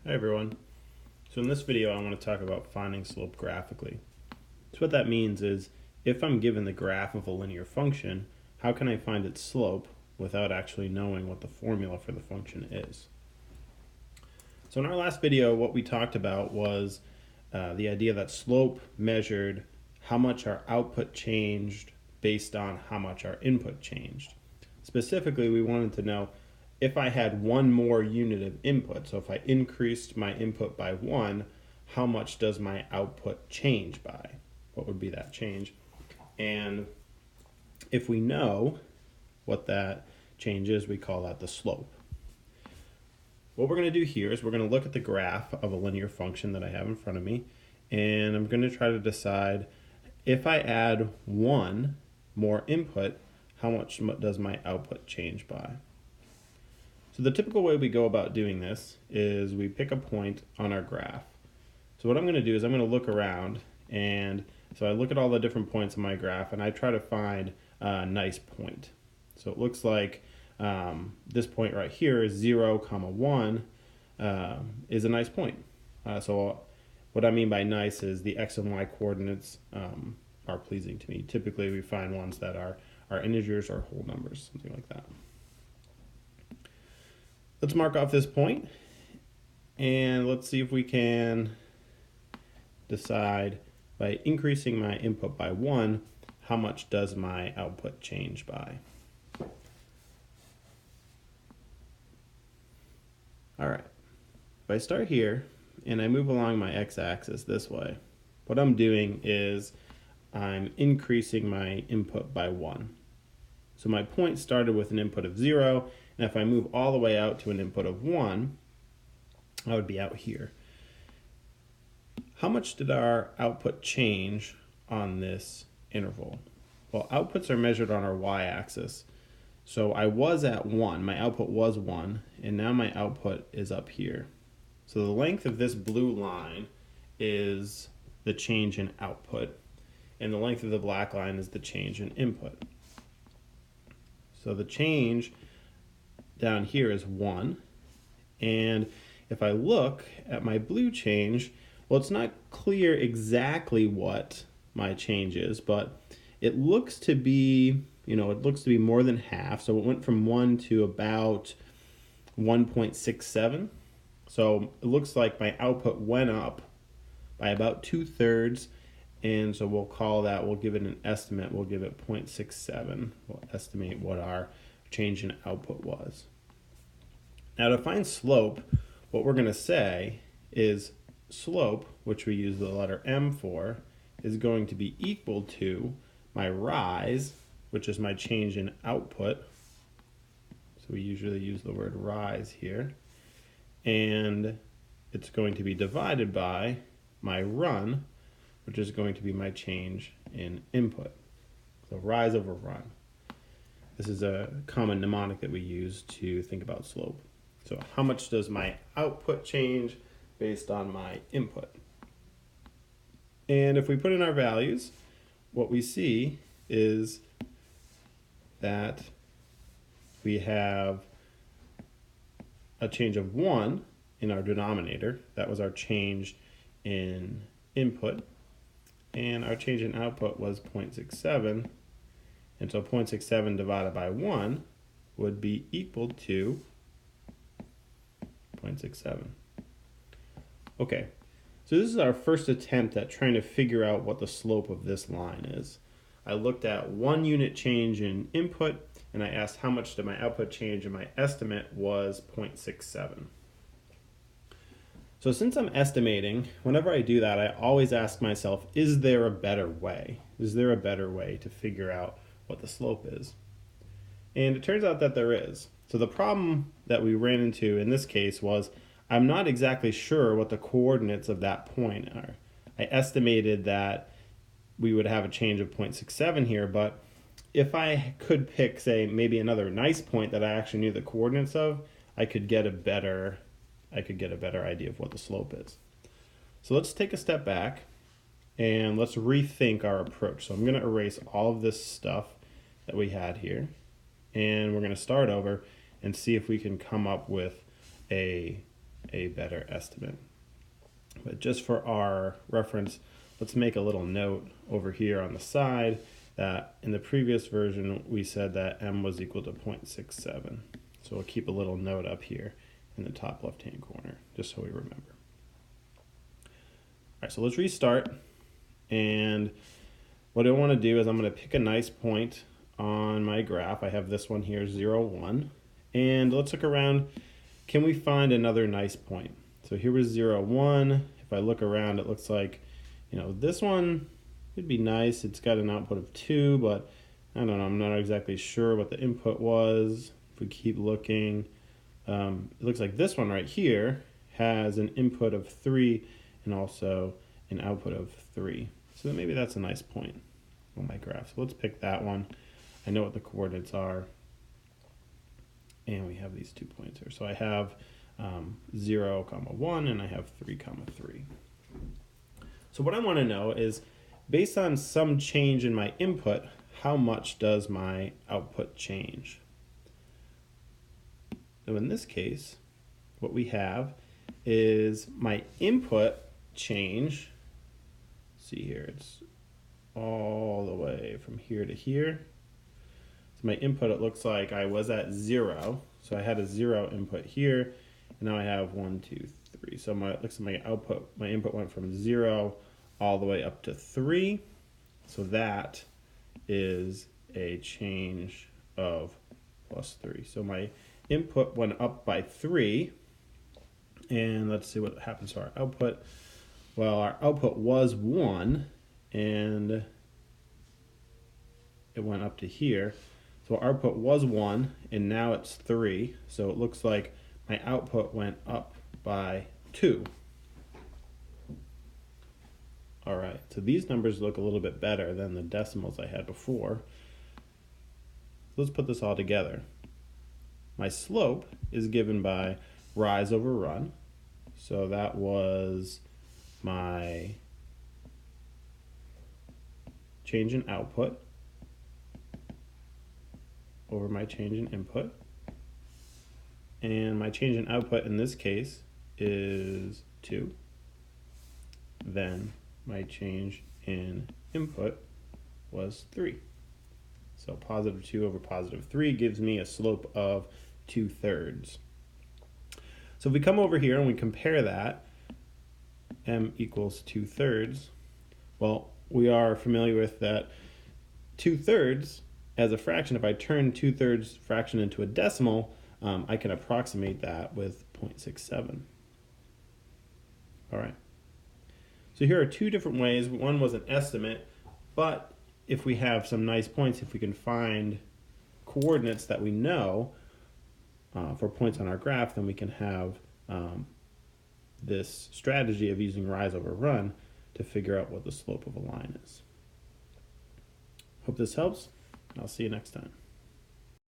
Hi everyone. So in this video I want to talk about finding slope graphically. So what that means is if I'm given the graph of a linear function, how can I find its slope without actually knowing what the formula for the function is? So in our last video what we talked about was the idea that slope measured how much our output changed based on how much our input changed. Specifically, we wanted to know if I had one more unit of input, so if I increased my input by 1, how much does my output change by? What would be that change? And if we know what that change is, we call that the slope. What we're going to do here is we're going to look at the graph of a linear function that I have in front of me, and I'm going to try to decide if I add 1 more input, how much does my output change by? So the typical way we go about doing this is we pick a point on our graph. So what I'm going to do is I'm going to look around, and so I look at all the different points on my graph and I try to find a nice point. So it looks like this point right here is 0, 1 is a nice point. So what I mean by nice is the x and y coordinates are pleasing to me. Typically we find ones that are integers or whole numbers, something like that. Let's mark off this point and let's see if we can decide by increasing my input by 1, how much does my output change by? Alright, if I start here and I move along my x-axis this way, what I'm doing is I'm increasing my input by 1. So my point started with an input of 0, and if I move all the way out to an input of 1, I would be out here. How much did our output change on this interval? Well, outputs are measured on our y-axis. So I was at 1, my output was 1, and now my output is up here. So the length of this blue line is the change in output, and the length of the black line is the change in input. So the change down here is 1, and if I look at my blue change, well, it's not clear exactly what my change is, but it looks to be, more than half. So it went from 1 to about 1.67. So it looks like my output went up by about 2/3, and so we'll give it an estimate, we'll give it 0.67. We'll estimate what our change in output was. Now to find slope, what we're going to say is slope, which we use the letter M for, is going to be equal to my rise, which is my change in output. So we usually use the word rise here. And it's going to be divided by my run, which is going to be my change in input. So rise over run. This is a common mnemonic that we use to think about slope. So how much does my output change based on my input? And if we put in our values, what we see is that we have a change of 1 in our denominator. That was our change in input. And our change in output was 0.67. And so 0.67 divided by 1 would be equal to 0.67. Okay, so this is our first attempt at trying to figure out what the slope of this line is. I looked at 1 unit change in input, and I asked how much did my output change, and my estimate was 0.67. So since I'm estimating, whenever I do that, I always ask myself, is there a better way? Is there a better way to figure out what the slope is? And it turns out that there is. So the problem that we ran into in this case was I'm not exactly sure what the coordinates of that point are. I estimated that we would have a change of 0.67 here, but if I could pick, say, maybe another nice point that I actually knew the coordinates of, I could get a better idea of what the slope is. So let's take a step back and let's rethink our approach. So I'm going to erase all of this stuff that we had here, and we're going to start over and see if we can come up with a a better estimate. But just for our reference, let's make a little note over here on the side that in the previous version we said that m was equal to 0.67. So we'll keep a little note up here in the top left-hand corner, just so we remember. All right, so let's restart. And what I want to do is I'm going to pick a nice point on my graph. I have this one here, 0, 1. And let's look around. Can we find another nice point? So here was 0, 1. If I look around, it looks like, this one would be nice. It's got an output of 2, but I don't know. I'm not exactly sure what the input was. If we keep looking, it looks like this one right here has an input of 3 and also an output of 3. So maybe that's a nice point on my graph. So let's pick that one. I know what the coordinates are. And we have these 2 points here. So I have 0, 1, and I have 3, 3. So what I want to know is, based on some change in my input, how much does my output change? So in this case, what we have is my input change. See here, it's all the way from here to here. So my input, it looks like I was at 0. So I had a 0 input here, and now I have 1, 2, 3. So it looks like my input went from 0 all the way up to 3. So that is a change of +3. So my input went up by 3, and let's see what happens to our output. Well, our output was 1, and it went up to here. So our output was 1, and now it's 3. So it looks like my output went up by 2. All right, so these numbers look a little bit better than the decimals I had before. Let's put this all together. My slope is given by rise over run. So that was my change in output over my change in input. And my change in output in this case is 2. Then my change in input was 3. So +2 over +3 gives me a slope of 2/3. So if we come over here and we compare that, m equals 2/3, well, we are familiar with that 2/3 as a fraction. If I turn 2/3 fraction into a decimal, I can approximate that with 0.67. All right. So here are 2 different ways. One was an estimate, but if we have some nice points, if we can find coordinates that we know for points on our graph, then we can have this strategy of using rise over run to figure out what the slope of a line is. Hope this helps. I'll see you next time.